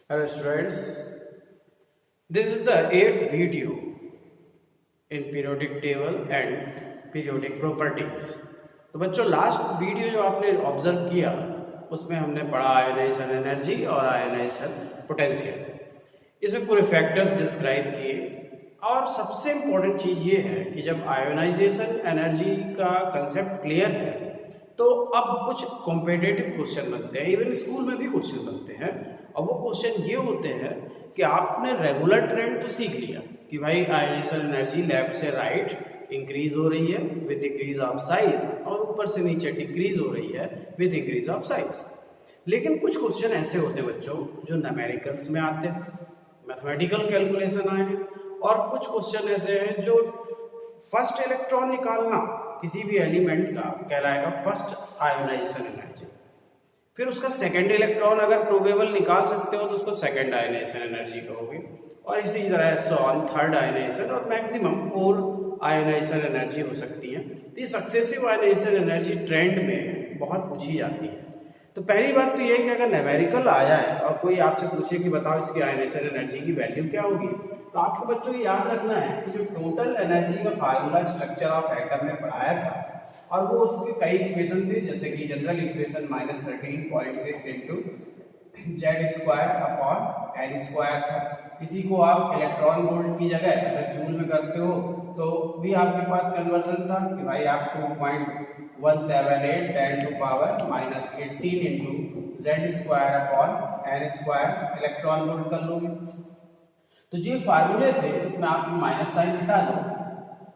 Hello students, this is the 8th video in periodic table and periodic properties। तो बच्चों last video जो आपने observe किया उसमें हमने पढ़ा आयोनाइजेशन एनर्जी और आयोनाइजेशन पोटेंशियल। इसमें पूरे फैक्टर्स डिस्क्राइब किए और सबसे इम्पोर्टेंट चीज़ ये है कि जब आयोनाइजेशन एनर्जी का कंसेप्ट क्लियर है तो अब कुछ कॉम्पिटिटिव क्वेश्चन बनते हैं, इवन स्कूल में भी क्वेश्चन बनते हैं। और वो क्वेश्चन ये होते हैं कि आपने रेगुलर ट्रेंड तो सीख लिया कि भाई आयोनाइजेशन एनर्जी लेफ्ट से राइट इंक्रीज हो रही है विद इंक्रीज ऑफ साइज और ऊपर से नीचे डिक्रीज हो रही है विद इंक्रीज ऑफ साइज। लेकिन कुछ क्वेश्चन ऐसे होते हैं बच्चों जो न्यूमेरिकल्स में आते हैं, मैथमेटिकल कैलकुलेशन आए हैं, और कुछ क्वेश्चन ऐसे हैं जो फर्स्ट इलेक्ट्रॉन निकालना किसी भी एलिमेंट का कहलाएगा फर्स्ट आयोनाइजेशन एनर्जी। फिर उसका सेकेंड इलेक्ट्रॉन अगर प्रोबेबल निकाल सकते हो तो उसको सेकेंड आयोनाइजेशन एनर्जी कहोगे, और इसी तरह सॉन थर्ड आयोनाइजेशन और मैक्सिमम 4 आयोनाइजेशन एनर्जी हो सकती है। तो ये सक्सेसिव आयोनाइजेशन एनर्जी ट्रेंड में बहुत पूछी जाती है। तो पहली बात तो ये है कि अगर न्यूमेरिकल आ जाए और कोई आपसे पूछे कि बताओ इसकी आयोनाइजेशन एनर्जी की वैल्यू क्या होगी, तो आपको बच्चों को याद रखना है कि जो टोटल एनर्जी का फार्मूला स्ट्रक्चर ऑफ एटम में पढ़ाया था और वो उसके कई इक्वेशन थे, जैसे कि general equation -13.6 into z² upon n² था। इसी को आप इलेक्ट्रॉन वोल्ट की जगह अगर जूल में करते हो तो भी आपके पास कन्वर्जन था कि भाई आप 2.178 10⁻⁻18 into z² upon n² electron volt कर लोगे। तो जो फार्मूले थे इसमें आप माइनस साइन हटा दो,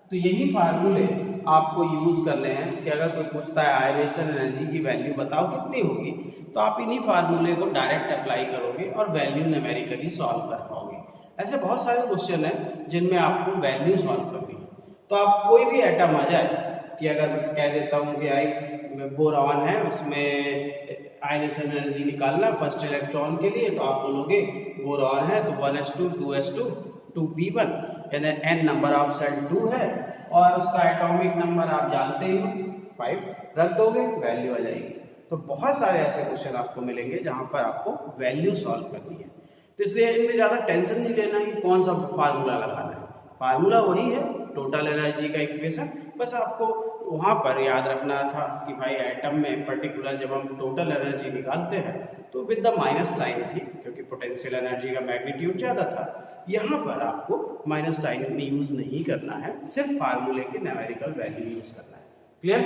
तो यही फार्मूले आपको यूज करने हैं कि अगर कोई पूछता है आयोनाइजेशन एनर्जी की वैल्यू बताओ कितनी होगी, तो आप इन्हीं फार्मूले को डायरेक्ट अप्लाई करोगे और वैल्यू न्यूमेरिकली सॉल्व कर पाओगे। ऐसे बहुत सारे क्वेश्चन हैं जिनमें आपको वैल्यू सॉल्व करनी है। तो आप कोई भी एटम आ जाए कि अगर मैं कह देता हूँ कि आई बोरॉन है, उसमें आयोनाइजेशन एनर्जी निकालना फर्स्ट इलेक्ट्रॉन के लिए, तो आप बोलोगे बोरॉन है तो 1s2 2s2 2p1 यानी n नंबर ऑफ सेल 2 है और उसका एटॉमिक नंबर आप जानते ही हो 5, रख दोगे वैल्यू आ जाएगी। तो बहुत सारे ऐसे क्वेश्चन आपको मिलेंगे जहां पर आपको वैल्यू सॉल्व करनी है। तो इसलिए इनमें ज़्यादा टेंशन नहीं लेना कि कौन सा फार्मूला लगाना है, फार्मूला वही है टोटल एनर्जी का इक्वेशन। बस आपको वहाँ पर याद रखना था कि भाई एटम में पर्टिकुलर जब हम टोटल एनर्जी निकालते हैं तो विद द माइनस साइन थी, क्योंकि पोटेंशियल एनर्जी का मैग्नीट्यूड ज़्यादा था। यहाँ पर आपको माइनस साइन यूज नहीं करना है, सिर्फ फार्मूले के न्यूमेरिकल वैल्यू यूज करना है। क्लियर?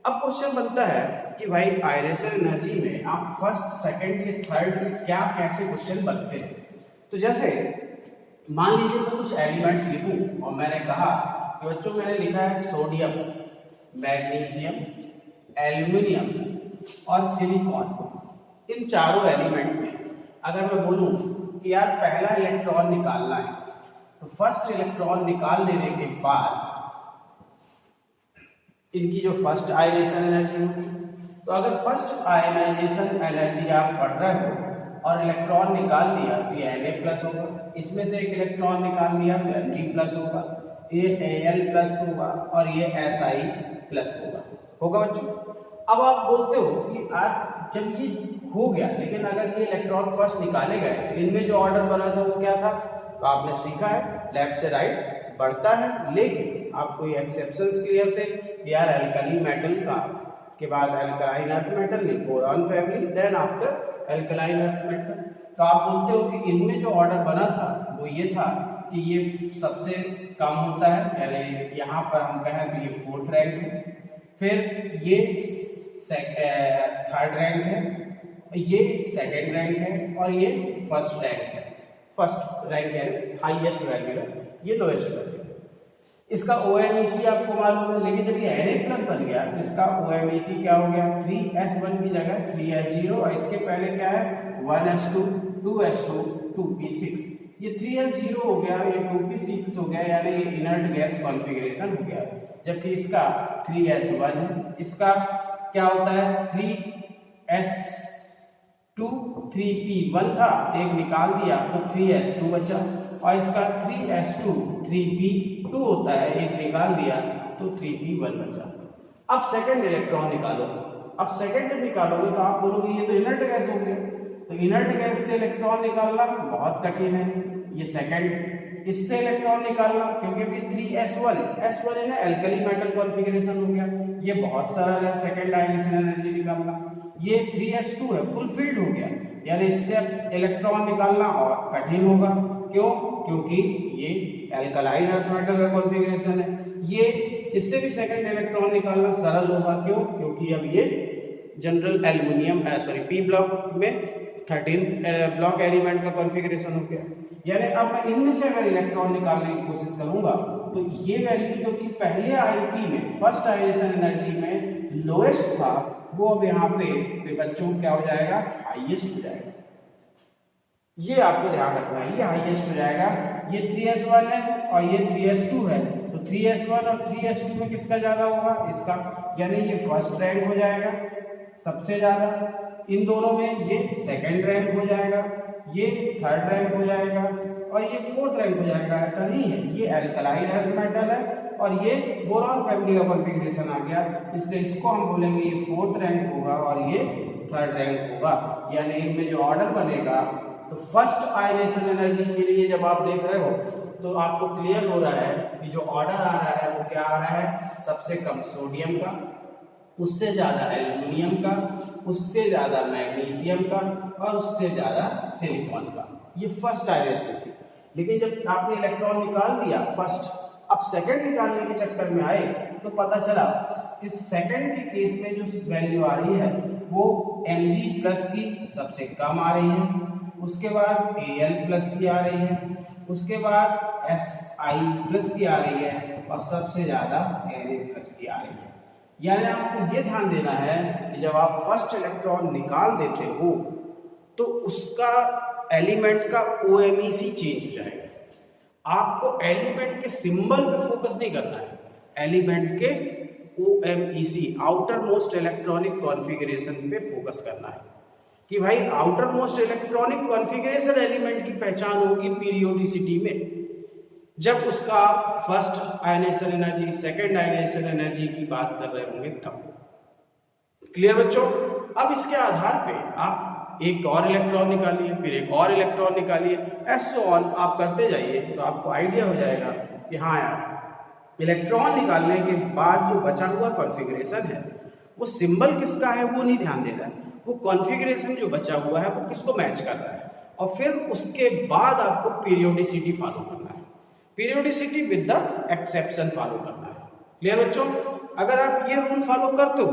अब क्वेश्चन बनता है कि भाई आयोनाइजेशन एनर्जी में आप फर्स्ट सेकंड या थर्ड क्या कैसे क्वेश्चन बनते हैं। तो जैसे मान लीजिए मैं कुछ एलिमेंट्स लिखूं और मैंने कहा कि बच्चों मैंने लिखा है सोडियम, मैग्नीशियम, एल्यूमिनियम और सिलिकॉन। इन चारों एलिमेंट में अगर मैं बोलूं कि यार पहला इलेक्ट्रॉन निकालना है, तो फर्स्ट इलेक्ट्रॉन निकाल देने के बाद इनकी जो फर्स्ट आयोनाइजेशन एनर्जी होगी, तो अगर फर्स्ट आयोनाइजेशन एनर्जी आप पढ़ रहे हो और इलेक्ट्रॉन निकाल दिया तो ये Na+ होगा, इसमें से एक इलेक्ट्रॉन निकाल दिया तो Mg+ होगा, ये Al+ होगा और ये Si+ होगा बच्चों। अब आप बोलते हो कि आज जब ये हो गया, लेकिन अगर ये इलेक्ट्रॉन फर्स्ट निकाले गए तो इनमें जो ऑर्डर बना था वो क्या था? तो आपने सीखा है लेफ्ट से राइट बढ़ता है, लेकिन आपको ये एक्सेप्शंस क्लियर थे कि यार एल्कली मेटल का के बाद एल्कलाइन अर्थ मेटल नहीं, boron family, then after alkaline earth metal. तो आप बोलते हो कि इनमें जो ऑर्डर बना था वो ये था कि ये सबसे कम होता है, यानी यहाँ पर हम कहें तो ये 4th रैंक है, फिर ये थर्ड रैंक है, ये सेकेंड रैंक है और ये फर्स्ट रैंक है। फर्स्ट रैंक है हाईएस्ट वैल्यू है, ये लोएस्ट वैल्यू है। इसका OMEC आपको मालूम है, लेकिन जब ये Na+ बन गया तो इसका OMEC क्या हो गया? 3s1 की जगह 3s0 और इसके पहले क्या है? 1s2 2s2 2p6। ये 3s0 हो गया, ये 2p6 हो गया, यानी ये इनर्ट गैस कॉन्फ़िगरेशन हो गया। जबकि इसका 3s1 है, इसका क्या होता है? 3s2 3p1 था, एक निकाल दिया तो 3s2 बचा, और इसका 3s2 3p2 होता है, एक निकाल दिया तो 3p1 बचा। अब सेकंड इलेक्ट्रॉन निकालो। अब सेकंड जब निकालोगे तो आप बोलोगे ये तो इनर्ट गैस हो गया, तो इनर्ट गैस से इलेक्ट्रॉन निकालना बहुत कठिन है, ये सेकंड। इससे इलेक्ट्रॉन निकालना, क्योंकि अभी 3s1 s1 है ना एल्कली मेटल कॉन्फ़िगरेशन हो गया, ये बहुत सरल है सेकंड आयनेशन एनर्जी निकालना। ये 3s2 है फुल फील्ड हो गया, यानी इससे इलेक्ट्रॉन निकालना और कठिन होगा। क्यों? क्योंकि ये एल्कलाइन अर्थ मेटल का कॉन्फ़िगरेशन है। ये इससे भी सेकंड इलेक्ट्रॉन निकालना सरल होगा। क्यों? क्योंकि अब ये जनरल एल्युमिनियम पी ब्लॉक में 13 ब्लॉक एलिमेंट का कॉन्फ़िगरेशन हो गया। यानी अब मैं इनमें से अगर इलेक्ट्रॉन निकालने की कोशिश करूंगा तो ये वैल्यू जो कि पहले आईपी में फर्स्ट आयनेशन एनर्जी में लोएस्ट था, वो अब यहाँ पे बच्चों क्या हो जाएगा, हाईएस्ट हो जाएगा। ये आपको ध्यान रखना है, ये हाईएस्ट हो जाएगा। ये 3s1 है और ये 3s2 है, तो 3s1 और 3s2 में किसका ज्यादा होगा, इसका। यानी ये फर्स्ट रैंक हो जाएगा सबसे ज्यादा, इन दोनों में ये सेकंड रैंक हो जाएगा, ये थर्ड रैंक हो जाएगा और ये फोर्थ रैंक हो जाएगा। ऐसा नहीं है, ये एल्कलाइन अर्थ मेटल है और ये बोरॉन फैमिली का कॉन्फ़िगरेशन आ गया, इसलिए इसको हम बोलेंगे ये फोर्थ रैंक होगा और ये थर्ड रैंक होगा। यानी इनमें जो ऑर्डर बनेगा, तो फर्स्ट आयनेशन एनर्जी के लिए जब आप देख रहे हो तो आपको क्लियर हो रहा है कि जो ऑर्डर आ रहा है वो क्या आ रहा है, सबसे कम सोडियम का, उससे ज्यादा एल्युमिनियम का, उससे ज्यादा मैग्नीशियम का और उससे ज्यादा सिलिकॉन का। ये फर्स्ट आयनेशन थी। लेकिन जब आपने इलेक्ट्रॉन निकाल दिया फर्स्ट, अब सेकंड निकालने के चक्कर में आए तो पता चला इस सेकंड के केस में जो वैल्यू आ रही है वो Mg+ की सबसे कम आ रही है, उसके बाद Al+ की आ रही है, उसके बाद Si+ की आ रही है और सबसे ज्यादा Na+ की आ रही है। यानी आपको ये ध्यान देना है कि जब आप फर्स्ट इलेक्ट्रॉन निकाल देते हो तो उसका एलिमेंट का OMEC चेंज हो जाएगा। आपको एलिमेंट के सिंबल पे फोकस नहीं करना है, एलिमेंट के OMEC outer most electronic configuration पे फोकस करना है कि भाई outer most electronic configuration element की पहचान होगी पीरियोडिसिटी में, जब उसका first ionisation energy second ionisation energy की बात कर रहे होंगे तब। क्लियर बच्चों? अब इसके आधार पे आप एक और इलेक्ट्रॉन निकालिए, फिर एक और इलेक्ट्रॉन निकालिए, ऐसे ऑन आप करते जाइए तो आपको आइडिया हो जाएगा कि हाँ यार, इलेक्ट्रॉन निकालने के बाद जो बचा हुआ कॉन्फ़िगरेशन है वो सिंबल किसका है वो नहीं ध्यान दे रहा है, वो कॉन्फ़िगरेशन जो बचा हुआ है वो किसको मैच कर रहा है, और फिर उसके बाद आपको पीरियोडिसिटी फॉलो करना है, periodicity with the exception follow करना है। क्लियर बच्चों? अगर आप ये रूल फॉलो करते हो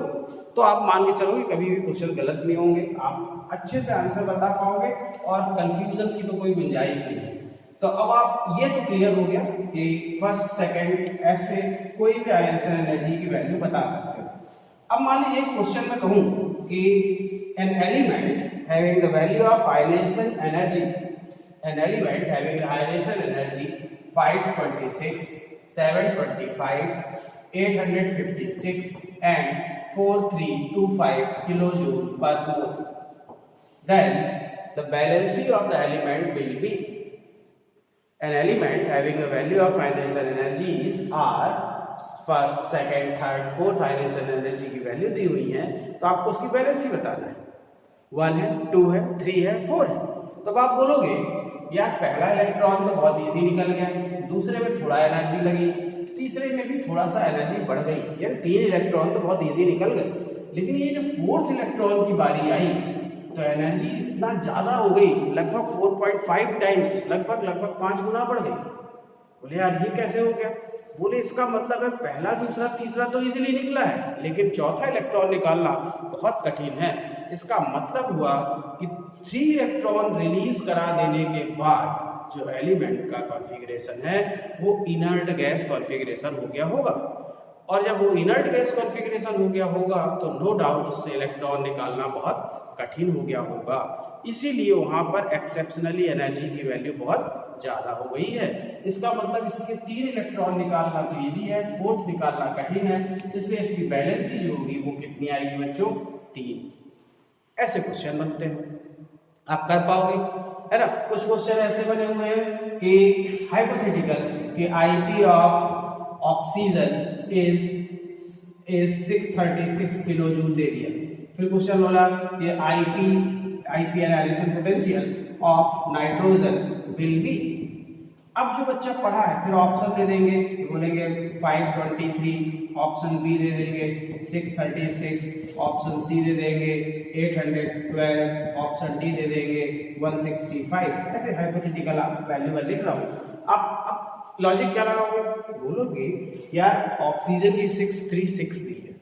तो आप मान के चलो कि कभी भी क्वेश्चन गलत नहीं होंगे, आप अच्छे से आंसर बता पाओगे और कंफ्यूजन की तो कोई गुंजाइश नहीं है। तो अब आप ये तो क्लियर हो गया कि फर्स्ट सेकंड ऐसे कोई भी आयनेशन एनर्जी की वैल्यू बता सकते हो। अब मान लीजिए एक क्वेश्चन में कहूं कि an element having the value of ionization energy, an element having the ionization energy 526, 725, 856 and 4325 kilojoule per mole, then the valency of the element will be, an element having a value of ionization energies are first second third fourth ionisation energy की value दी हुई है, तो आपको उसकी valency बताना है, 1 है, 2 है, 3 है, 4 है। तब आप बोलोगे यार पहला इलेक्ट्रॉन तो बहुत इजी निकल गया, दूसरे में थोड़ा एनर्जी लगी, तीसरे में भी थोड़ा सा एनर्जी बढ़ गई, यार 3 इलेक्ट्रॉन तो बहुत इजी निकल गए, लेकिन ये जो फोर्थ इलेक्ट्रॉन की बारी आई तो एनर्जी इतना ज्यादा हो गई, लगभग 4.5 टाइम्स, लगभग 5 गुना बढ़ गई। बोले यार ये कैसे हो गया? बोले इसका मतलब है पहला दूसरा तीसरा तो इजीली निकला है, लेकिन चौथा इलेक्ट्रॉन निकालना बहुत कठिन है। इसका मतलब हुआ कि 3 इलेक्ट्रॉन रिलीज करा देने के बाद जो एलिमेंट का कॉन्फ़िगरेशन है वो इनर्ट गैस कॉन्फ़िगरेशन हो गया होगा, और जब वो इनर्ट गैस कॉन्फ़िगरेशन हो गया होगा तो नो डाउट उससे इलेक्ट्रॉन निकालना बहुत कठिन हो गया होगा, इसीलिए वहां पर एक्सेप्शनली एनर्जी की वैल्यू बहुत ज्यादा हो गई है। इसका मतलब इसके 3 इलेक्ट्रॉन निकालना तो इजी है, फोर्थ निकालना कठिन है, इसलिए इसकी बैलेंसी जो होगी वो कितनी आएगी बच्चों? 3। ऐसे क्वेश्चन बनते हैं, आप कर पाओगे, है ना? कुछ क्वेश्चन ऐसे बने हुए हैं कि हाइपोथेटिकल कि IP of oxygen is 636 kilo joule दे दिया, फिर क्वेश्चन बोला कि IP annihilation potential of nitrogen will be। अब जो बच्चा पढ़ा है फिर ऑप्शन दे देंगे, बोलेंगे 523, ऑप्शन बी दे देंगे 636, ऑप्शन सी दे देंगे 812, ऑप्शन डी दे देंगे 165। ऐसे हाइपोथेटिकल वैल्यू मैं लिख रहा हूँ। अब लॉजिक क्या लगाओगे, बोलोगे यार ऑक्सीजन की 636 दी है,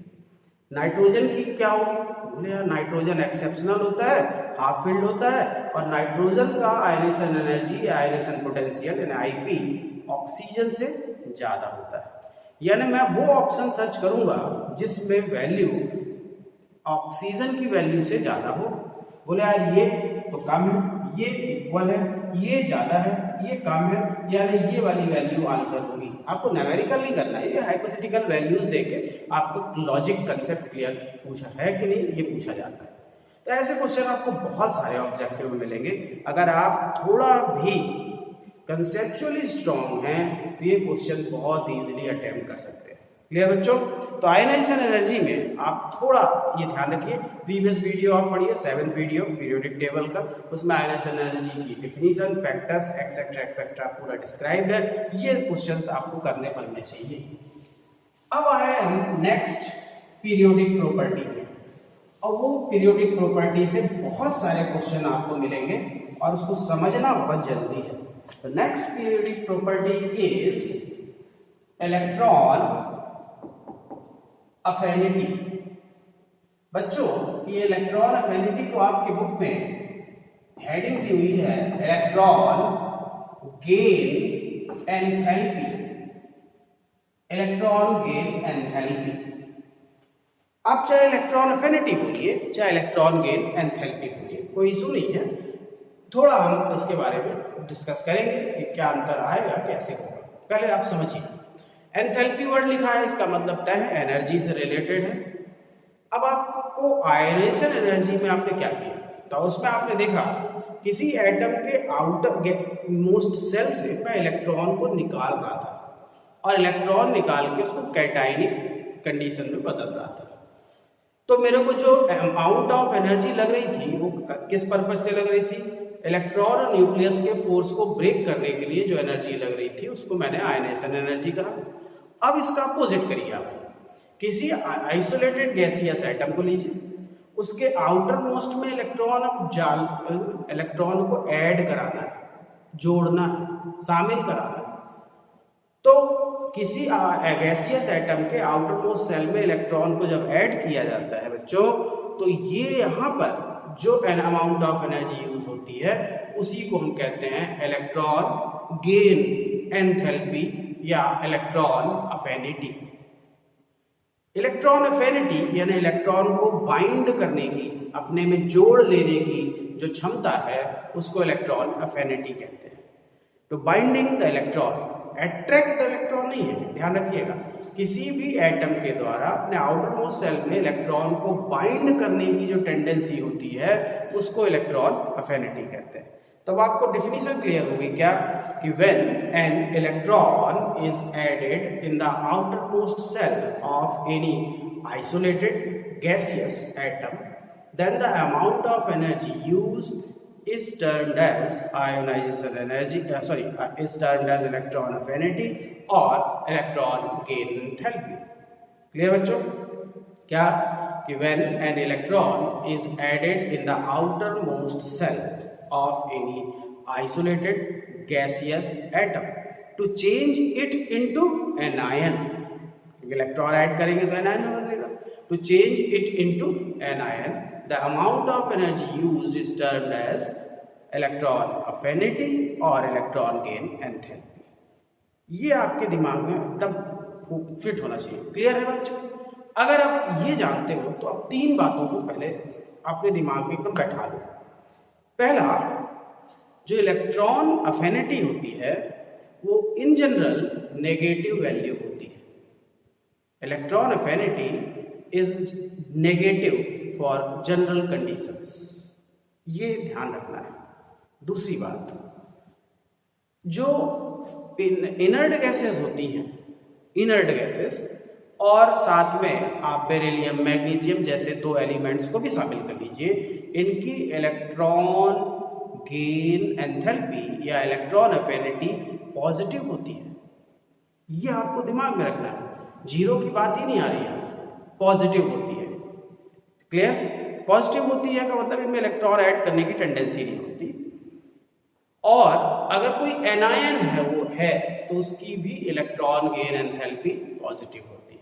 नाइट्रोजन की क्या होगी, बोले यार नाइट्रोजन एक्सेप्शनल होता है, हाफ फील्ड होता है, और नाइट्रोजन का आयनेशन एनर्जी या आयनेशन पोटेंशियल यानी आईपी ऑक्सीजन से ज्यादा होता है। यानी मैं वो ऑप्शन सर्च करूंगा जिसमें वैल्यू ऑक्सीजन की वैल्यू से ज्यादा हो। बोले यार ये तो कम है, ये इक्वल है, ये ज्यादा है, ये कम है, यानी ये वाली वैल्यू आंसर होगी। आपको न्यूमेरिकल नहीं करना है, ये हाइपोथेटिकल वैल्यूज देके आपको लॉजिक कंसेप्ट क्लियर पूछा है कि नहीं ये पूछा जाता है। तो ऐसे क्वेश्चन आपको बहुत सारे ऑब्जेक्टिव में मिलेंगे। अगर आप थोड़ा भी कंसेप्चुअली स्ट्रॉन्ग हैं तो ये क्वेश्चन बहुत इजीली अटेम्प्ट कर सकते हैं। क्लियर बच्चों? तो आयनाइजेशन एनर्जी में आप थोड़ा ये ध्यान रखिए, प्रीवियस वीडियो आप पढ़िए 7th वीडियो पीरियोडिक टेबल का, उसमें आयनाइजेशन एनर्जी की डिफिनीशन, फैक्टर्स एक्सेट्रा एक्सेट्रा पूरा डिस्क्राइब्ड है। ये क्वेश्चंस आपको करने पड़ने चाहिए। अब आए हम नेक्स्ट पीरियोडिक प्रॉपर्टी में, और वो पीरियोडिक प्रॉपर्टी से बहुत सारे क्वेश्चन आपको मिलेंगे और उसको समझना बहुत जरूरी है। तो next periodic property is electron affinity. बच्चों ये इलेक्ट्रॉन अफिनिटी तो आपके बुक में हेडिंग दी हुई है electron gain enthalpy, electron gain enthalpy. आप चाहे इलेक्ट्रॉन अफिनिटी बोलिए चाहे इलेक्ट्रॉन गेन एंथैल्पी बोलिए, कोई इशू नहीं है। थोड़ा हम इसके बारे में डिस्कस करेंगे कि क्या अंतर आएगा, कैसे होगा। पहले आप समझिए, एंथैल्पी वर्ड लिखा है, इसका मतलब तय है एनर्जी से रिलेटेड है। अब आपको आयनेशन एनर्जी में आपने क्या किया, तो उसमें आपने देखा किसी एटम के आउटर मोस्ट सेल से मैं इलेक्ट्रॉन को निकाल रहा था और इलेक्ट्रॉन निकाल के उसको कैटाइनिक कंडीशन में बदल रहा था। तो मेरे को जो अमाउंट ऑफ एनर्जी लग रही थी वो किस पर्पज से लग रही थी, इलेक्ट्रॉन और न्यूक्लियस के फोर्स को ब्रेक करने के लिए जो एनर्जी लग रही थी उसको मैंने आयनेशन एनर्जी कहा। अब इसका अपोजिट करिए, आप किसी आइसोलेटेड गैसियस एटम को लीजिए, उसके आउटर मोस्ट में इलेक्ट्रॉन को ऐड कराना है, जोड़ना है, शामिल कराना है। तो किसी गैसियस एटम के आउटर मोस्ट सेल में इलेक्ट्रॉन को जब ऐड किया जाता है बच्चों, तो ये यहाँ पर जो an amount of energy use होती है उसी को हम कहते हैं इलेक्ट्रॉन गेन एंथैल्पी या इलेक्ट्रॉन अफिनिटी। इलेक्ट्रॉन अफिनिटी यानी इलेक्ट्रॉन को बाइंड करने की, अपने में जोड़ लेने की जो क्षमता है उसको इलेक्ट्रॉन अफिनिटी कहते हैं। तो binding the electron, attract the electron नहीं है, ध्यान रखिएगा। किसी भी एटम के द्वारा अपने आउटर मोस्ट सेल में इलेक्ट्रॉन को बाइंड करने की जो टेंडेंसी होती है उसको इलेक्ट्रॉन अफिनिटी कहते हैं। तब आपको डिफिनीशन क्लियर होगी क्या, कि when an electron is added in the outer most shell of any isolated gaseous atom, then the amount of energy used is termed as ionization energy, is termed as electron affinity or electron gain enthalpy. Clear बच्चों? क्या कि when an electron is added in the outermost cell of any isolated gaseous atom to change it into an ion, electron add करेंगे तो anion बनेगा, to change it into an ion the amount of energy used is termed as electron affinity or electron gain enthalpy. ये आपके दिमाग में एकदम fit होना चाहिए। क्लियर है बच्चों? अगर आप ये जानते हो तो आप तीन बातों को पहले अपने दिमाग में एकदम बैठा लो। पहला, जो इलेक्ट्रॉन अफिनिटी होती है वो इन जनरल नेगेटिव वैल्यू होती है। Electron affinity is negative for general conditions, ये ध्यान रखना है। दूसरी बात, जो इनर्ट गैसेस होती हैं, इनर्ट गैसेस और साथ में आप बेरिलियम मैग्नीशियम जैसे 2 एलिमेंट्स को भी शामिल कर लीजिए। इनकी इलेक्ट्रॉन गेन एंथैल्पी या इलेक्ट्रॉन एफिनिटी पॉजिटिव होती है। ये आपको दिमाग में रखना है, जीरो की बात ही नहीं आ रही है, पॉजिटिव होती है। क्लियर? पॉजिटिव होती है का मतलब इनमें इलेक्ट्रॉन ऐड करने की टेंडेंसी नहीं होती। और अगर कोई एनायन है वो है तो उसकी भी इलेक्ट्रॉन गेन एंथैल्पी पॉजिटिव होती है।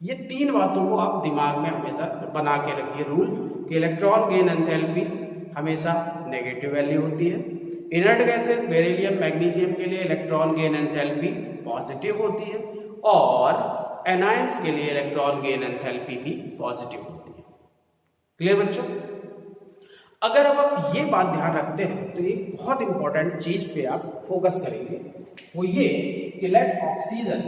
ये 3 बातों को आप दिमाग में हमेशा बना के रखिए रूल कि इलेक्ट्रॉन गेन एंथैल्पी हमेशा नेगेटिव वैल्यू होती है। इनर्ट गैसेस बेरिलियम मैग्नीशियम के लिए इलेक्ट्रॉन गेन एंथैल्पी पॉजिटिव होती है और एनायंस के लिए इलेक्ट्रॉन गेन एंथैल्पी भी पॉजिटिव होती है। क्लियर बच्चों? अगर अब आप ये बात ध्यान रखते हैं तो एक बहुत इंपॉर्टेंट चीज पे आप फोकस करेंगे, वो ये कि लेट ऑक्सीजन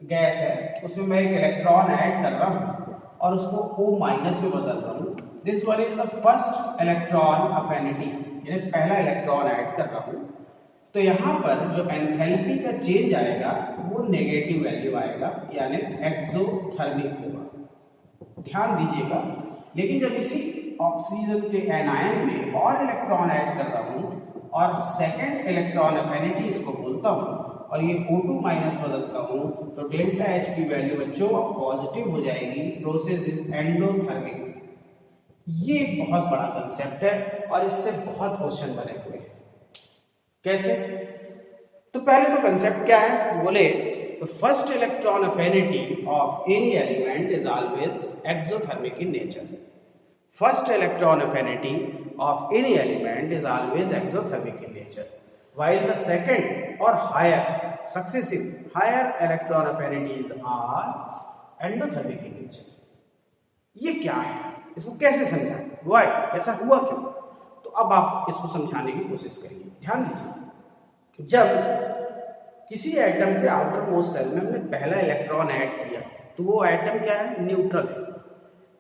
गैस है, उसमें मैं एक इलेक्ट्रॉन ऐड कर रहा हूँ और उसको O- में बदल रहा हूँ। This one is the first electron affinity, यानी पहला इलेक्ट्रॉन ऐड कर रहा हूँ। तो यहाँ पर जो एंथैल्पी का चेंज आएगा वो नेगेटिव वैल्यू आएगा, यानी एक्सोथर्मिक होगा। ध्यान दीजिएगा। लेकिन जब इसी ऑक्सीजन के एनायन में और इलेक्ट्रॉन ऐड कर रहा हूँ और सेकेंड इलेक्ट्रॉन एफिनिटी इसको बोलता हूँ और ये O2- बदलता हूँ तो डेल्टा H की वैल्यू बच्चों पॉजिटिव हो जाएगी। Process is endothermic. ये एक बहुत बड़ा कंसेप्ट है और इससे बहुत क्वेश्चन बने हुए हैं। कैसे? तो पहले तो कंसेप्ट क्या है बोले तो first electron affinity of any element is always exothermic in nature. First electron affinity of any element is always exothermic in nature, while the second or higher successive higher electron affinities are endothermic in nature. ये क्या है? इसको कैसे समझाएं? Why? ऐसा हुआ क्यों? तो अब आप इसको समझाने की कोशिश करिए। ध्यान दीजिए, जब किसी एटम के आउटर मोस्ट सेल में हमने पहला इलेक्ट्रॉन ऐड किया तो वो एटम क्या है? न्यूट्रल है।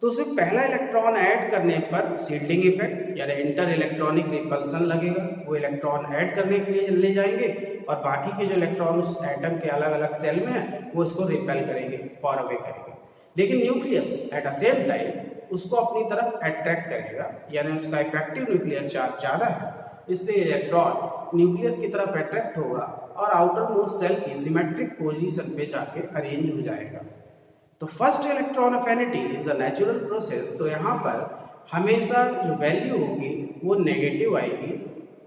तो उसमें पहला इलेक्ट्रॉन ऐड करने पर सील्डिंग इफेक्ट यानी इंटर इलेक्ट्रॉनिक रिपल्सन लगेगा। वो इलेक्ट्रॉन ऐड करने के लिए ले जाएंगे और बाकी के जो इलेक्ट्रॉन उस एटम के अलग अलग सेल में है वो इसको रिपेल करेंगे, फॉर अवे करेंगे। लेकिन nucleus at a same time उसको अपनी तरफ अट्रैक्ट करेगा, यानी उसका इफेक्टिव न्यूक्लियर चार्ज ज़्यादा है, इसलिए इलेक्ट्रॉन न्यूक्लियस की तरफ अट्रैक्ट होगा और आउटर मोस्ट सेल की सिमेट्रिक पोजीशन पे जाके अरेंज हो जाएगा। तो first electron affinity is the natural process. तो यहाँ पर हमेशा जो वैल्यू होगी वो नेगेटिव आएगी।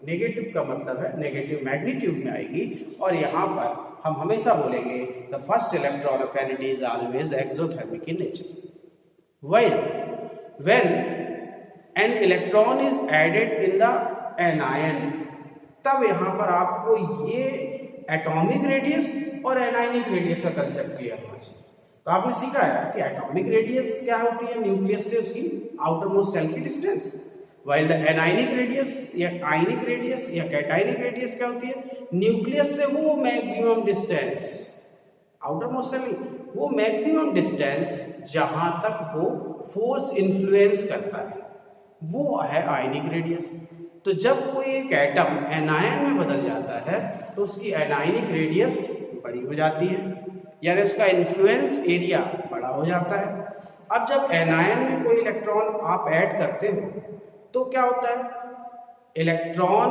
नेगेटिव का मतलब है नेगेटिव मैग्नीट्यूड में आएगी और यहाँ पर हम हमेशा बोलेंगे the first electron affinity is always exothermic in nature. When an electron is added in the anion, तब यहाँ पर आपको ये एटॉमिक रेडियस और एनायनिक रेडियस का कंसेप्ट क्लियर होना चाहिए। तो आपने सीखा है कि एटॉमिक रेडियस क्या होती है? न्यूक्लियस से उसकी आउटर मोस्ट सेल की distance. While the anionic radius या आयनिक रेडियस या कैटायनिक रेडियस क्या होती है? न्यूक्लियस से वो maximum distance, outer most shell वो मैक्सिमम डिस्टेंस जहां तक वो फोर्स इन्फ्लुएंस करता है, वो है आयनिक रेडियस। तो जब कोई एक एटम एनायन में बदल जाता है तो उसकी एनायनिक रेडियस बड़ी हो जाती है, यानी उसका इन्फ्लुएंस एरिया बड़ा हो जाता है। अब जब एनायन में कोई इलेक्ट्रॉन आप ऐड करते हो तो क्या होता है? इलेक्ट्रॉन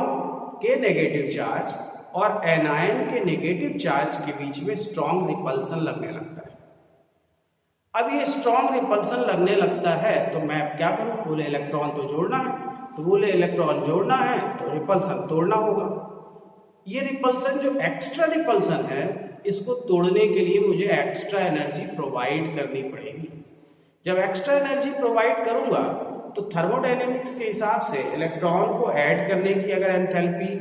के नेगेटिव चार्ज और एनायन के नेगेटिव चार्ज के बीच में स्ट्रॉन्ग रिपल्सन लगने लगता है। अब ये स्ट्रॉन्ग रिपल्सन लगने लगता है तो मैं क्या करूं? बोले इलेक्ट्रॉन तो जोड़ना है, तो बोले इलेक्ट्रॉन जोड़ना है तो रिपल्सन तोड़ना होगा। ये रिपल्सन जो एक्स्ट्रा रिपल्सन है इसको तोड़ने के लिए मुझे एक्स्ट्रा एनर्जी प्रोवाइड करनी पड़ेगी। जब एक्स्ट्रा एनर्जी प्रोवाइड करूंगा तो थर्मोडायनेमिक्स के हिसाब से इलेक्ट्रॉन को ऐड करने की अगर एंथैल्पी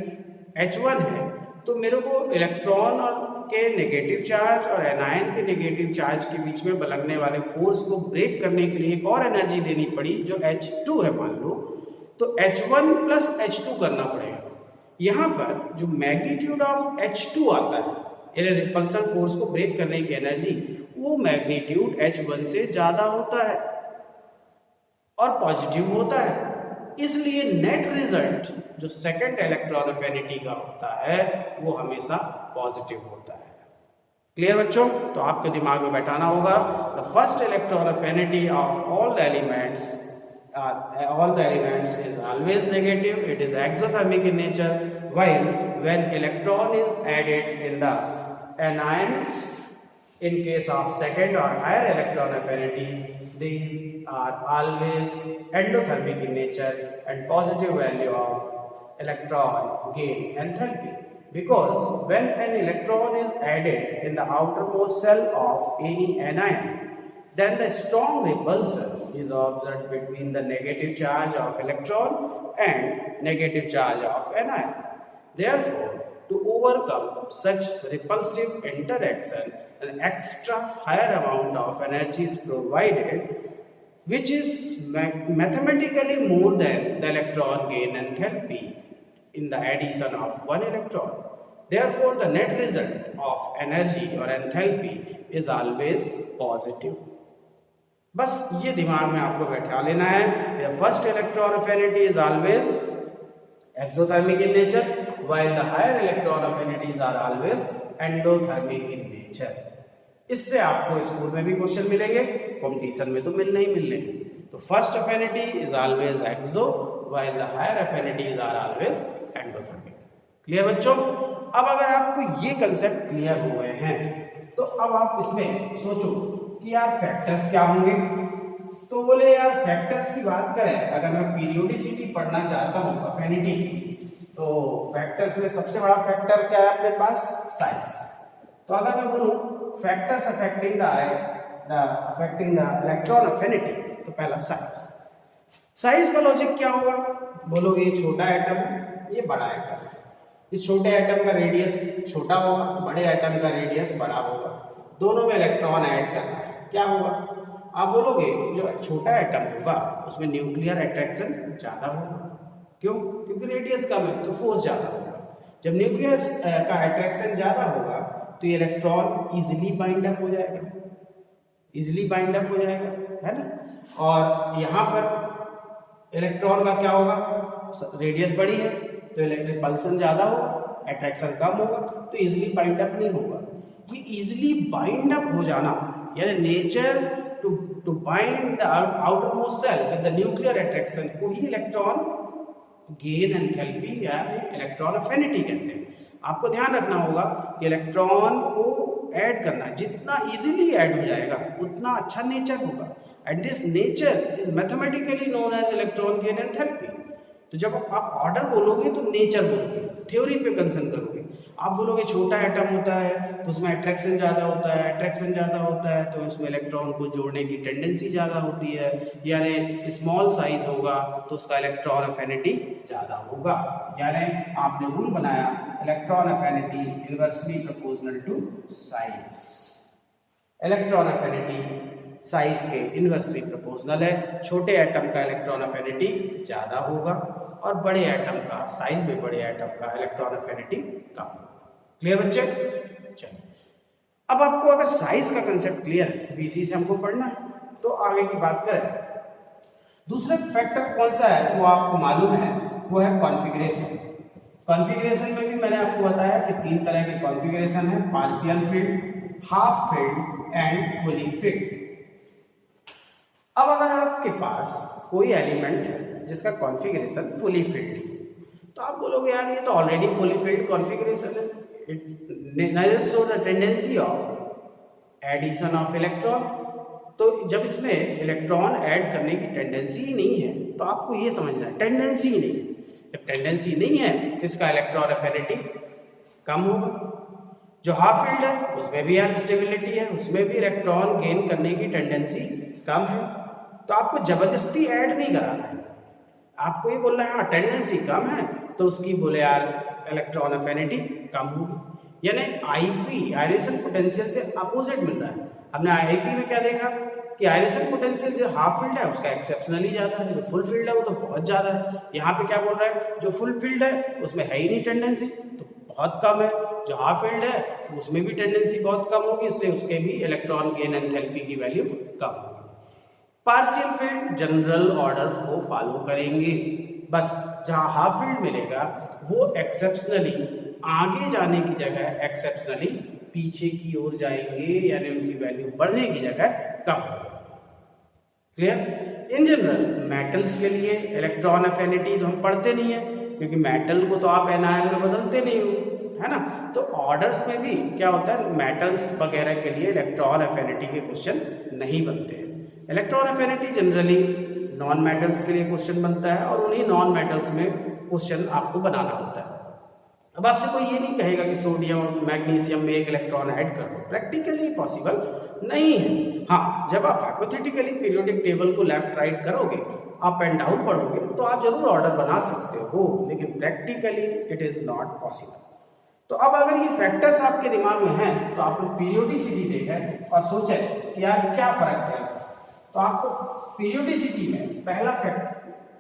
H1 है तो मेरे को इलेक्ट्रॉन और के नेगेटिव चार्ज और एनायन के नेगेटिव चार्ज के बीच में लगने वाले फोर्स को ब्रेक करने के लिए एक और एनर्जी देनी पड़ी जो H2 है मान लो, तो H1 प्लस H2 करना पड़ेगा। यहाँ पर जो मैग्नीट्यूड ऑफ H2 आता है यानी रिपल्सन फोर्स को ब्रेक करने की एनर्जी, वो मैग्नीट्यूड H1 से ज्यादा होता है और पॉजिटिव होता है। इसलिए नेट रिजल्ट जो सेकंड इलेक्ट्रॉन अफिनिटी का होता है वो हमेशा पॉजिटिव होता है। क्लियर बच्चों? तो आपके दिमाग में बैठाना होगा the first electron affinity of all the elements is always negative. It is exothermic in nature, while when electron is added in the anions, in case of second or higher electron affinity, these are always endothermic in nature and positive value of electron gain enthalpy. Because when an electron is added in the outermost shell of any anion, then the strong repulsion is observed between the negative charge of electron and negative charge of anion. Therefore, to overcome such repulsive interaction, an extra higher amount of energy is provided, which is mathematically more than the electron gain enthalpy in the addition of one electron. Therefore, the net result of energy or enthalpy is always positive. बस ये दिमाग में आपको बैठा लेना है। First electron affinity is always exothermic in nature, while the higher electron affinities are always endothermic in nature. इससे आपको स्कूल में भी क्वेश्चन मिलेंगे, कंपटीशन में तो मिलने ही मिलने। तो first affinity is always exo, while the higher affinities are always endothermic. Clear बच्चों? अब अगर आपको ये कंसेप्ट क्लियर हुए हैं तो अब आप इसमें सोचो कि यार फैक्टर्स क्या होंगे। तो बोले यार फैक्टर्स की बात करें, अगर मैं पीरियोडिसिटी पढ़ना चाहता हूँ अफिनिटी की, तो फैक्टर्स में सबसे बड़ा फैक्टर क्या है अपने पास? साइज। तो अगर मैं बोलूँ factors affecting the electron affinity, तो पहला साइज। साइज का लॉजिक क्या होगा? बोलोगे ये छोटा एटम है, ये बड़ा एटम है। इस छोटे एटम का रेडियस छोटा होगा, बड़े एटम का रेडियस बड़ा होगा, दोनों में इलेक्ट्रॉन ऐड करना है, क्या होगा? आप बोलोगे जो छोटा एटम होगा उसमें न्यूक्लियर अट्रैक्शन ज्यादा होगा। क्यों? क्योंकि रेडियस कम है तो फोर्स ज्यादा होगा। जब न्यूक्लियर का अट्रैक्शन ज्यादा होगा तो ये इलेक्ट्रॉन इजीली बाइंड अप हो जाएगा, है ना। और यहाँ पर इलेक्ट्रॉन का क्या होगा? रेडियस बड़ी है तो रिपल्सन ज्यादा होगा, अट्रैक्शन कम होगा, तो इजीली बाइंड अप नहीं होगा। ये इजीली बाइंड अप हो जाना, यानी nature to bind the outermost shell with the nuclear attraction को ही इलेक्ट्रॉन गेन एंथैल्पी या इलेक्ट्रॉन अफिनिटी कहते हैं। आपको ध्यान रखना होगा कि इलेक्ट्रॉन को ऐड करना जितना इजीली ऐड हो जाएगा उतना अच्छा नेचर होगा, and this nature is mathematically known as electron gain enthalpy. तो जब आप ऑर्डर बोलोगे तो नेचर बोलोगे, थ्योरी पे कंसर्न करोगे। आप बोलोगे छोटा एटम होता है तो उसमें अट्रैक्शन ज़्यादा होता है, तो उसमें इलेक्ट्रॉन को जोड़ने की टेंडेंसी ज़्यादा होती है, यानी स्मॉल साइज होगा तो उसका इलेक्ट्रॉन अफिनिटी ज़्यादा होगा। यानी आपने रूल बनाया electron affinity inversely proportional to size. Electron affinity size के इनवर्सली प्रोपोर्शनल है। छोटे एटम का इलेक्ट्रॉन अफिनिटी ज़्यादा होगा और बड़े एटम का, साइज में बड़े एटम का इलेक्ट्रॉन अफिनिटी कम। क्लियर बच्चे? चलिए अब आपको अगर साइज का कंसेप्ट क्लियर है, बीसी से हमको पढ़ना है, तो आगे की बात करें। दूसरा फैक्टर कौन सा है वो आपको मालूम है, वो है कॉन्फ़िगरेशन। कॉन्फ़िगरेशन में भी मैंने आपको बताया कि 3 तरह के कॉन्फ़िगरेशन है, partial field, half field and fully field. अब अगर आपके पास कोई एलिमेंट है जिसका कॉन्फ़िगरेशन फुली फील्ड है, तो आप बोलोगे यार ये तो ऑलरेडी फुली फील्ड कॉन्फ़िगरेशन है, it neither show the tendency of addition of electron। तो जब इसमें इलेक्ट्रॉन ऐड करने की टेंडेंसी ही नहीं है तो आपको ये समझना है टेंडेंसी ही नहीं। जब टेंडेंसी नहीं है तो इसका इलेक्ट्रॉन अफिनिटी कम होगा। जो हाफ फील्ड है उसमें भी अनस्टेबिलिटी है, उसमें भी इलेक्ट्रॉन गेन करने की टेंडेंसी कम है। तो आपको जबरदस्ती ऐड नहीं कराना है, आपको ये बोलना है हाँ टेंडेंसी कम है तो उसकी बोले यार इलेक्ट्रॉन अफिनिटी कम होगी। यानी आईपी आयरेशन पोटेंशियल से अपोजिट मिल रहा है। हमने आईपी में क्या देखा कि आयरेशन पोटेंशियल जो हाफ फील्ड है उसका एक्सेप्शनली ज़्यादा है, जो फुल फील्ड है वो तो बहुत ज़्यादा है। यहाँ पे क्या बोल रहा है, जो फुल फील्ड है उसमें है ही नहीं टेंडेंसी तो बहुत कम है, जो हाफ फील्ड है उसमें भी टेंडेंसी बहुत कम होगी, इसलिए उसके भी इलेक्ट्रॉन गेन एंथैल्पी की वैल्यू कम होगी। पार्शियल फील्ड जनरल ऑर्डर को फॉलो करेंगे, बस जहाँ हाफ फील्ड मिलेगा वो एक्सेप्शनली आगे जाने की जगह एक्सेप्शनली पीछे की ओर जाएंगे, यानी उनकी वैल्यू बढ़ने की जगह कम होगी। क्लियर? इन जनरल मेटल्स के लिए इलेक्ट्रॉन अफिनिटी तो हम पढ़ते नहीं है, क्योंकि मेटल को तो आप एनायन में बदलते नहीं हो, है ना। तो ऑर्डर्स में भी क्या होता है, मेटल्स वगैरह के लिए इलेक्ट्रॉन अफिनिटी के क्वेश्चन नहीं बनते हैं। Electron affinity generally non metals के लिए क्वेश्चन बनता है, और उन्हीं नॉन मेटल्स में क्वेश्चन आपको बनाना होता है। अब आपसे कोई ये नहीं कहेगा कि सोडियम और मैग्नीशियम में एक इलेक्ट्रॉन ऐड कर दो, प्रैक्टिकली पॉसिबल नहीं है। हाँ, जब आप हाइपोथेटिकली पीरियोडिक टेबल को लेफ्ट राइट करोगे, अप एंड डाउन पढ़ोगे, तो आप जरूर ऑर्डर बना सकते हो, लेकिन practically it is not possible. तो अब अगर ये फैक्टर्स आपके दिमाग में हैं, तो आपने पीरियोडिसिटी देखा और सोचा कि यार क्या फर्क है, तो आपको पीरियोडिसिटी में पहला फैक्टर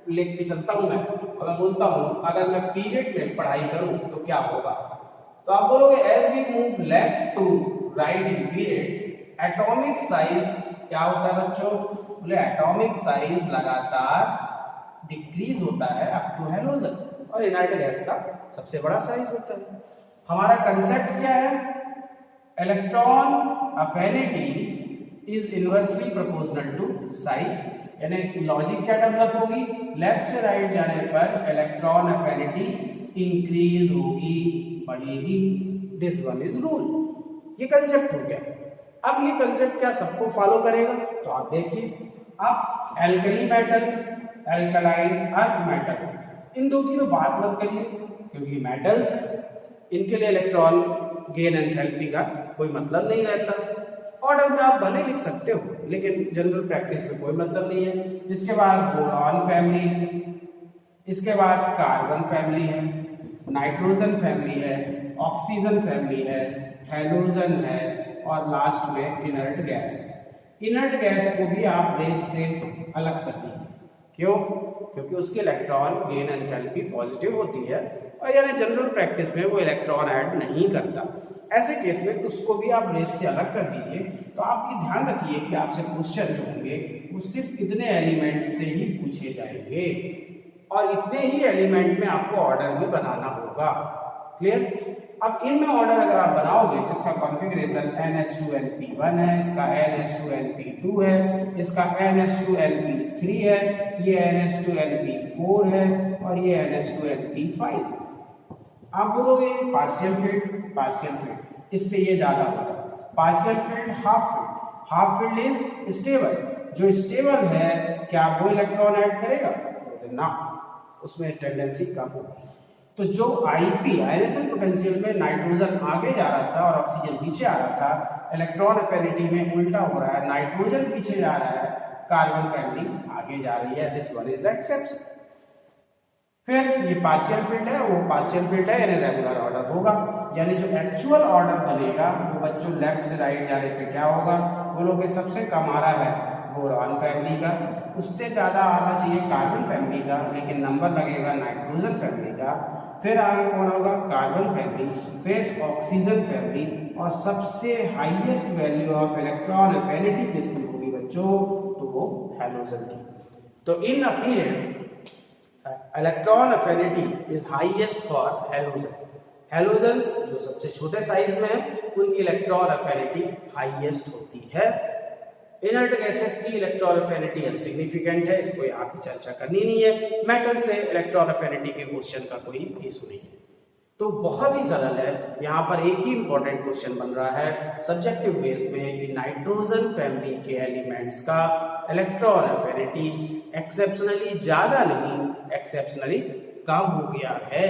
लेके के चलता हूं मैं, अगर बोलता हूं अगर मैं पीरियड में पढ़ाई करूं तो क्या होगा, तो आप बोलोगे as we move left to right in period, atomic size क्या होता है बच्चों, बोले एटॉमिक साइज लगातार डिक्रीज होता है अप टू हैलोजन, और इनर्ट गैस का सबसे बड़ा साइज होता है। हमारा कंसेप्ट क्या है, electron affinity is inversely proportional to size, यानी लॉजिक क्या डेवलप होगी, लेफ्ट से राइट जाने पर इलेक्ट्रॉन अफिनिटी इंक्रीज होगी, बढ़ेगी। दिस वन इज रूल, ये कंसेप्ट हो गया। अब ये कंसेप्ट क्या सबको फॉलो करेगा, तो आप देखिए, आप alkali metal, alkaline, earth metal, इन दो की तो बात मत करिए, क्योंकि मेटल्स इनके लिए इलेक्ट्रॉन गेन एंथैल्पी का कोई मतलब नहीं रहता। ऑर्डर में आप भले लिख सकते हो, लेकिन जनरल प्रैक्टिस में कोई मतलब नहीं है। इसके बाद बोरॉन फैमिली है, इसके बाद कार्बन फैमिली है, नाइट्रोजन फैमिली है, ऑक्सीजन फैमिली है, हैलोजन है, और लास्ट में इनर्ट गैस है। इनर्ट गैस को भी आप रेस से अलग कर दीजिए, क्यों, क्योंकि उसके इलेक्ट्रॉन गेन एंथैल्पी पॉजिटिव होती है, और यानी जनरल प्रैक्टिस में वो इलेक्ट्रॉन ऐड नहीं करता। ऐसे केस में उसको भी आप रेस से अलग कर दीजिए। तो आप ये ध्यान रखिए कि आपसे क्वेश्चन जो होंगे वो सिर्फ इतने एलिमेंट्स से ही पूछे जाएंगे, और इतने ही एलिमेंट में आपको ऑर्डर में बनाना होगा। क्लियर? अब इनमें ऑर्डर अगर आप बनाओगे तो इसका कॉन्फ़िगरेशन NH2NP1 है, इसका NH2NP2 है, इसका NH2NP3 है, ये NH2NP4 है, और ये NH2NP5। आप बोलोगे पार्शियल फील्ड, इससे ये ज्यादा होगा। Partial field, half field is stable, जो स्टेबल है क्या वो इलेक्ट्रॉन ऐड करेगा ना, उसमें टेंडेंसी कम होगी। तो जो आईपी आयनेशन पोटेंशियल में नाइट्रोजन आगे जा रहा था और ऑक्सीजन पीछे आ रहा था, इलेक्ट्रॉन अफिनिटी में उल्टा हो रहा है, नाइट्रोजन पीछे जा रहा है, कार्बन फैमिली आगे जा रही है। This one is the exception. फिर ये पार्शियल फील्ड है, वो पार्शियल फील्ड है, यानी रेगुलर ऑर्डर होगा, यानी जो एक्चुअल ऑर्डर बनेगा वो बच्चों लेफ्ट से राइट जाने पे क्या होगा, बोलोगे सबसे कम आ रहा है बोरॉन फैमिली का, उससे ज्यादा आना चाहिए कार्बन फैमिली का, लेकिन नंबर लगेगा नाइट्रोजन फैमिली का। फिर आगे कौन होगा, कार्बन फैमिली, फिर ऑक्सीजन फैमिली, और सबसे highest value of electron affinity किसकी होगी बच्चों, तो वो हैलोजन की। तो in a period electron affinity is highest for halogen. Halogens जो सबसे छोटे साइज में है उनकी इलेक्ट्रॉन अफिनिटी हाईएस्ट होती है। इनर्ट गैसेस की इलेक्ट्रॉन अफिनिटी इनसिग्निफिकेंट है, इसको आपकी चर्चा करनी नहीं है। मेटल से इलेक्ट्रॉन अफिनिटी के क्वेश्चन का कोई इशू नहीं है। तो बहुत ही सरल है, यहाँ पर एक ही इंपॉर्टेंट क्वेश्चन बन रहा है सब्जेक्टिव बेस में कि नाइट्रोजन फैमिली के एलिमेंट्स का इलेक्ट्रॉन अफिनिटी एक्सेप्शनली ज्यादा नहीं, एक्सेप्शनली कम हो गया है।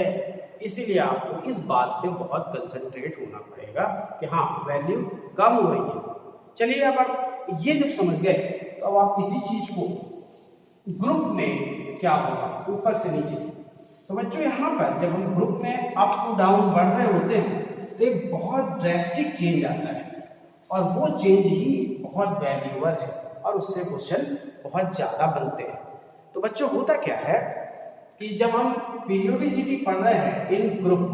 इसीलिए आपको इस बात पे बहुत कंसंट्रेट होना पड़ेगा कि हाँ वैल्यू कम हो रही है। चलिए अब आप ये जब समझ गए तो अब आप किसी चीज को ग्रुप में क्या होगा, ऊपर से नीचे। तो बच्चों यहाँ पर जब हम ग्रुप में अप टू डाउन बढ़ रहे होते हैं तो एक बहुत ड्रेस्टिक चेंज आता है, और वो चेंज ही बहुत वैल्यूएबल है, और उससे क्वेश्चन बहुत ज्यादा बनते हैं। तो बच्चों होता क्या है कि जब हम पीरियोडिसिटी पढ़ रहे हैं इन ग्रुप,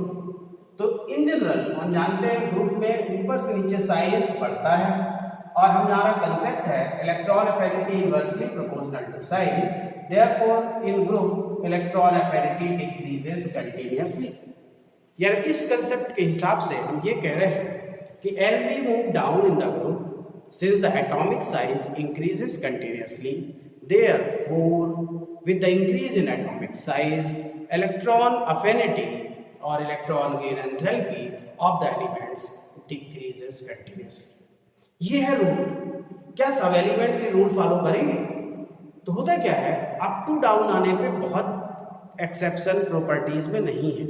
तो इन जनरल हम जानते हैं ग्रुप में ऊपर से नीचे साइज बढ़ता है, और हमारा कंसेप्ट है electron affinity inversely proportional to size, therefore in group electron affinity decreases continuously. यानी इस कंसेप्ट के हिसाब से हम ये कह रहे हैं कि as we move down in the group, since the atomic size increases continuously, therefore with the increase in atomic size, electron affinity or electron gain enthalpy of the elements decreases continuously. ये है rule. क्या सब element भी rule follow करेंगे? तो होता क्या है, अप टू डाउन आने पे बहुत एक्सेप्शन प्रॉपर्टीज में नहीं है,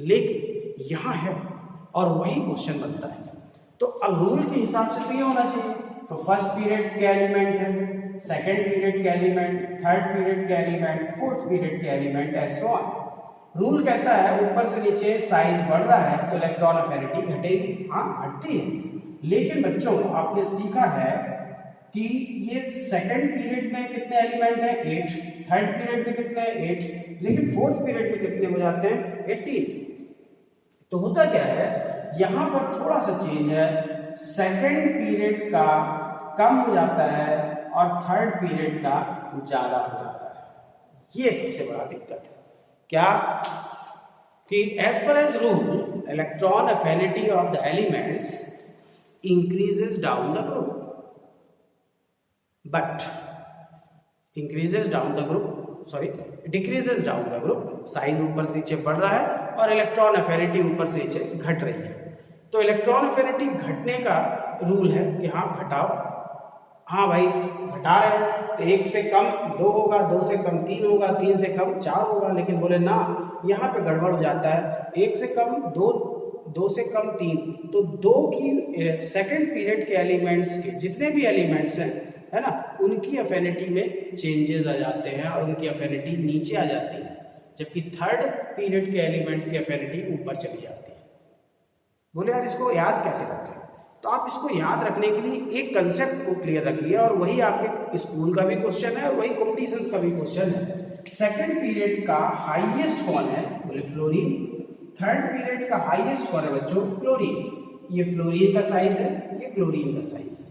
लेकिन यहाँ है और वही क्वेश्चन बनता है। तो अब रूल के हिसाब से तो ये होना चाहिए। तो फर्स्ट पीरियड के एलिमेंट है, सेकंड पीरियड के एलिमेंट, थर्ड पीरियड के एलिमेंट, फोर्थ पीरियड के element, and so on. Rule कहता है ऊपर से नीचे साइज बढ़ रहा है तो इलेक्ट्रॉन अफिनिटी घटेगी। हाँ, घटती है, लेकिन बच्चों आपने सीखा है कि ये सेकंड पीरियड में कितने एलिमेंट हैं? 8, थर्ड पीरियड में कितने हैं? 8, लेकिन फोर्थ पीरियड में कितने हो जाते हैं? 18। तो होता क्या है, यहाँ पर थोड़ा सा चेंज है, सेकंड पीरियड का कम हो जाता है और थर्ड पीरियड का ज्यादा हो जाता है। ये सबसे बड़ा दिक्कत है। क्या कि as per as rule electron affinity of the elements increases down the group, but decreases down the group। Size ऊपर से नीचे बढ़ रहा है और इलेक्ट्रॉन अफिनिटी ऊपर से नीचे घट रही है। तो इलेक्ट्रॉन अफिनिटी घटने का रूल है कि हाँ घटाओ। हाँ भाई, घटा रहे हैं तो 1 से कम 2 होगा, 2 से कम 3 होगा, 3 से कम 4 होगा, लेकिन बोले ना, यहाँ पे गड़बड़ हो जाता है। 1 से कम 2, 2 से कम 3, तो 2 की सेकंड पीरियड के एलिमेंट्स के जितने भी एलिमेंट्स हैं, है ना, उनकी अफिनिटी में चेंजेस आ जाते हैं और उनकी अफिनिटी नीचे आ जाती है, जबकि थर्ड पीरियड के एलिमेंट्स की अफिनिटी ऊपर चली जाती है। बोले यार इसको याद कैसे रखें? तो आप इसको याद रखने के लिए एक कंसेप्ट को क्लियर रखिए, और वही आपके स्कूल का भी क्वेश्चन है और वही कॉम्पिटिशन्स का भी क्वेश्चन है। सेकंड पीरियड का हाईएस्ट कौन है? बोले फ्लोरीन। थर्ड पीरियड का हाईएस्ट कौन है बच्चों? क्लोरीन। ये फ्लोरीन का साइज है, ये क्लोरीन का साइज है।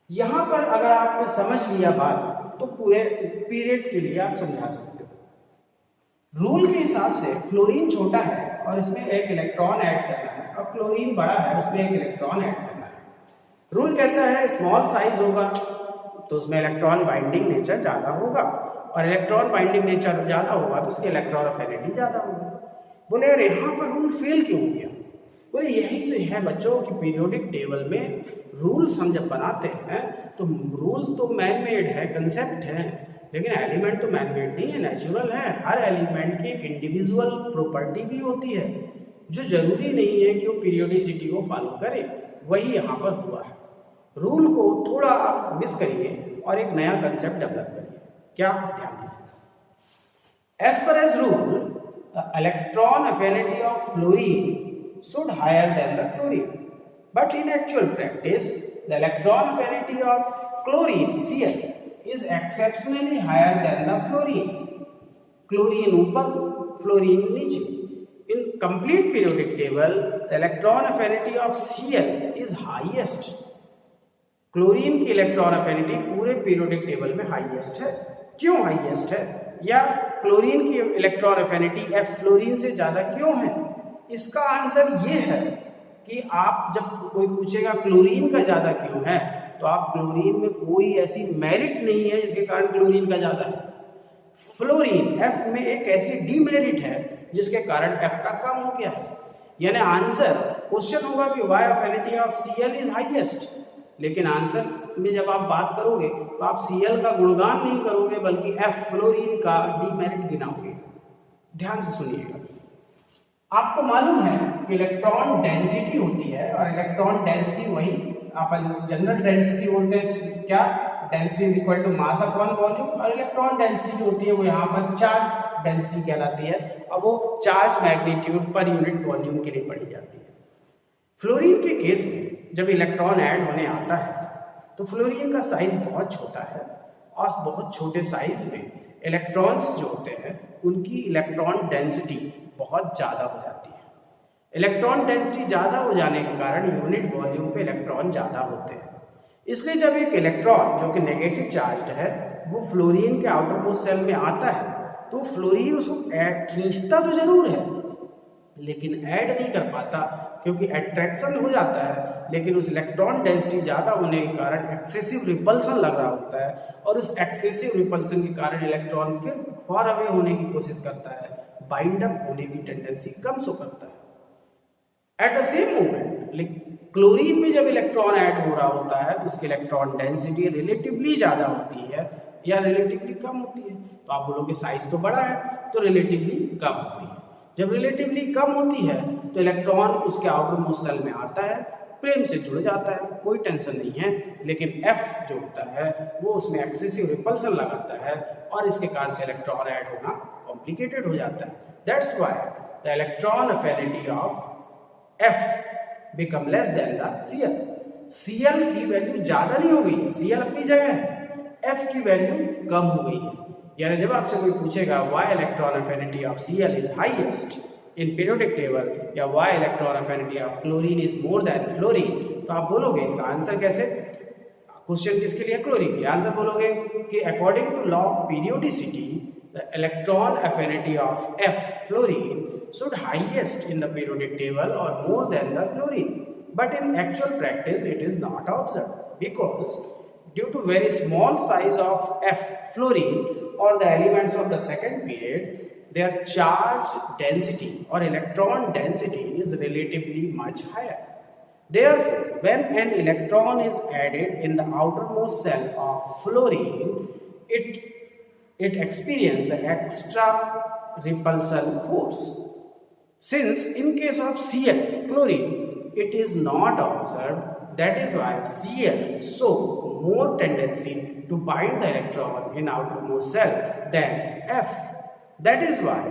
यहां पर अगर आपने समझ लिया बात तो पूरे पीरियड के लिए आप समझा सकते हो। रूल के हिसाब से फ्लोरीन छोटा है और इसमें एक इलेक्ट्रॉन ऐड करना है, और क्लोरीन बड़ा है उसमें एक इलेक्ट्रॉन ऐड करना है। रूल कहता है स्मॉल साइज होगा तो उसमें इलेक्ट्रॉन बाइंडिंग नेचर ज्यादा होगा, और इलेक्ट्रॉन बाइंडिंग नेचर ज्यादा होगा तो उसकी इलेक्ट्रॉन अफिनिटी ज्यादा होगी। बोले यार यहाँ पर रूल फेल क्यों हो गया? बोले यही तो है बच्चों कि पीरियोडिक टेबल में रूल्स हम जब बनाते हैं तो रूल्स तो मैन मेड है, कंसेप्ट है, लेकिन एलिमेंट तो मैन मेड नहीं है, नेचुरल है। हर एलिमेंट की एक इंडिविजुअल प्रॉपर्टी भी होती है, जो जरूरी नहीं है कि वो पीरियोडिसिटी को फॉलो करे। वही यहाँ पर हुआ है। रूल को थोड़ा आप मिस करिए और एक नया कंसेप्ट डेवलप करिए। क्या? ध्यान दीजिए। As per as rule the electron affinity of fluorine should higher than the chlorine, but in actual practice the electron affinity of chlorine Cl is exceptionally higher than the fluorine। chlorine ऊपर, fluorine नीचे। in complete periodic table the electron affinity of Cl is highest। Chlorine की electron affinity पूरे periodic table में highest है। क्यों highest है? या chlorine की इलेक्ट्रॉन अफिनिटी एफ फ्लोरीन से ज्यादा क्यों है? इसका आंसर ये है कि आप जब कोई पूछेगा क्लोरीन का ज्यादा क्यों है, तो आप क्लोरीन में कोई ऐसी मेरिट नहीं है जिसके कारण क्लोरीन का ज्यादा है। फ्लोरीन एफ में एक ऐसी डीमेरिट है जिसके कारण एफ का कम हो गया है। यानी आंसर क्वेश्चन होगा कि why affinity of Cl is highest, लेकिन आंसर में जब आप बात करोगे तो आप Cl का गुणगान नहीं करोगे बल्कि एफ फ्लोरीन का डीमेरिट गिनाओगे। ध्यान से सुनिएगा। आपको मालूम है कि इलेक्ट्रॉन डेंसिटी होती है, और इलेक्ट्रॉन डेंसिटी वही अपन जनरल डेंसिटी बोलते हैं। क्या? Density is equal to mass upon volume, और इलेक्ट्रॉन डेंसिटी जो होती है वो यहाँ पर चार्ज डेंसिटी कहलाती है, और वो charge magnitude per unit volume के लिए पढ़ी जाती है। फ्लोरीन के केस में जब इलेक्ट्रॉन ऐड होने आता है तो फ्लोरीन का साइज बहुत छोटा है, और बहुत छोटे साइज में इलेक्ट्रॉन्स जो होते हैं उनकी इलेक्ट्रॉन डेंसिटी बहुत ज़्यादा हो जाती है। इलेक्ट्रॉन डेंसिटी ज़्यादा हो जाने के कारण यूनिट वॉल्यूम पे इलेक्ट्रॉन ज़्यादा होते हैं। इसलिए जब एक इलेक्ट्रॉन जो कि नेगेटिव चार्ज है वो फ्लोरीन के आउटर मोस्ट शेल में आता है तो फ्लोरीन उसको खींचता तो जरूर है, लेकिन ऐड नहीं कर पाता, क्योंकि अट्रैक्शन हो जाता है लेकिन उस इलेक्ट्रॉन डेंसिटी ज़्यादा होने के कारण एक्सेसिव रिपल्सन लग रहा होता है, और उस एक्सेसिव रिपल्सन के कारण इलेक्ट्रॉन फिर फार अवे होने की कोशिश करता है, बाइंड अप होने की टेंडेंसी कम शो करता है। At the same moment chlorine में जब इलेक्ट्रॉन ऐड हो रहा होता है तो उसकी इलेक्ट्रॉन डेंसिटी रिलेटिवली ज़्यादा होती है या रिलेटिवली कम होती है। तो आप बोलोगे साइज तो बड़ा है तो रिलेटिवली कम होती है। जब रिलेटिवली कम होती है तो इलेक्ट्रॉन उसके आउटर मोस्ट सेल में आता है, फ्रेम से जुड़ जाता है, कोई टेंशन नहीं है। लेकिन F जो होता है वो उसमें एक्सेसिव रिपल्सन लगाता है और इसके कारण से इलेक्ट्रॉन ऐड होना कॉम्प्लिकेटेड हो जाता है। That's why the electron affinity of F become less than the Cl। Cl की वैल्यू ज्यादा नहीं हो गई है, Cl अपनी जगह है, F की वैल्यू कम हो गई है। यानी जब आपसे कोई पूछेगा why electron affinity of Cl is highest in periodic table या why electron affinity of chlorine is more than fluorine, तो आप बोलोगे इसका आंसर कैसे? क्वेश्चन किसके लिए? क्लोरीन के आंसर बोलोगे कि according to law of periodicity the electron affinity of F fluorine should highest in the periodic table or more than the chlorine, but in actual practice it is not observed because due to very small size of F fluorine or the elements of the second period, their charge density or electron density is relatively much higher. Therefore, when an electron is added in the outermost cell of fluorine, it experiences the extra repulsion force. Since in case of Cl, chlorine, it is not observed, that is why Cl show more tendency to bind the electron in outermost cell than F. That is why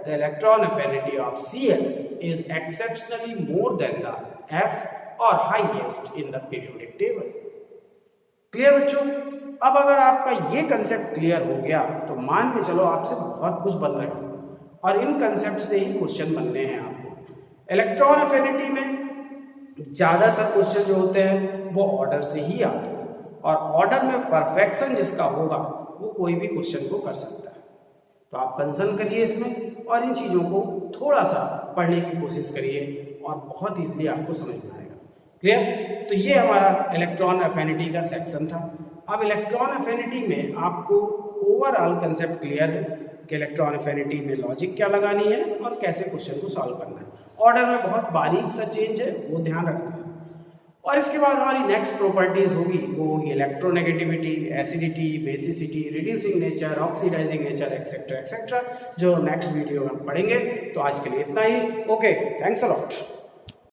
the electron affinity of Cl is exceptionally more than the F or highest in the periodic table. Clear बच्चों? अब अगर आपका ये concept clear हो गया तो मान के चलो आपसे बहुत कुछ बन रहा है और इन कंसेप्ट से ही क्वेश्चन बनने हैं आपको। इलेक्ट्रॉन अफिनिटी में ज्यादातर क्वेश्चन जो होते हैं वो ऑर्डर से ही आते हैं और ऑर्डर में परफेक्शन जिसका होगा वो कोई भी क्वेश्चन को कर सकता है। तो आप कंसर्न करिए इसमें और इन चीज़ों को थोड़ा सा पढ़ने की कोशिश करिए और बहुत ईजिली आपको समझ में आएगा। क्लियर? तो ये हमारा इलेक्ट्रॉन अफिनिटी का सेक्शन था। अब इलेक्ट्रॉन अफिनिटी में आपको ओवरऑल कंसेप्ट क्लियर है कि इलेक्ट्रॉन अफिनिटी में लॉजिक क्या लगानी है और कैसे क्वेश्चन को सॉल्व करना है। ऑर्डर में बहुत बारीक सा चेंज है, वो ध्यान रखना है। और इसके बाद हमारी नेक्स्ट प्रॉपर्टीज होगी वो होगी electronegativity, acidity, basicity, reducing nature, oxidising nature, etcetera etcetera, जो नेक्स्ट वीडियो में हम पढ़ेंगे। तो आज के लिए इतना ही। Okay, thanks a lot.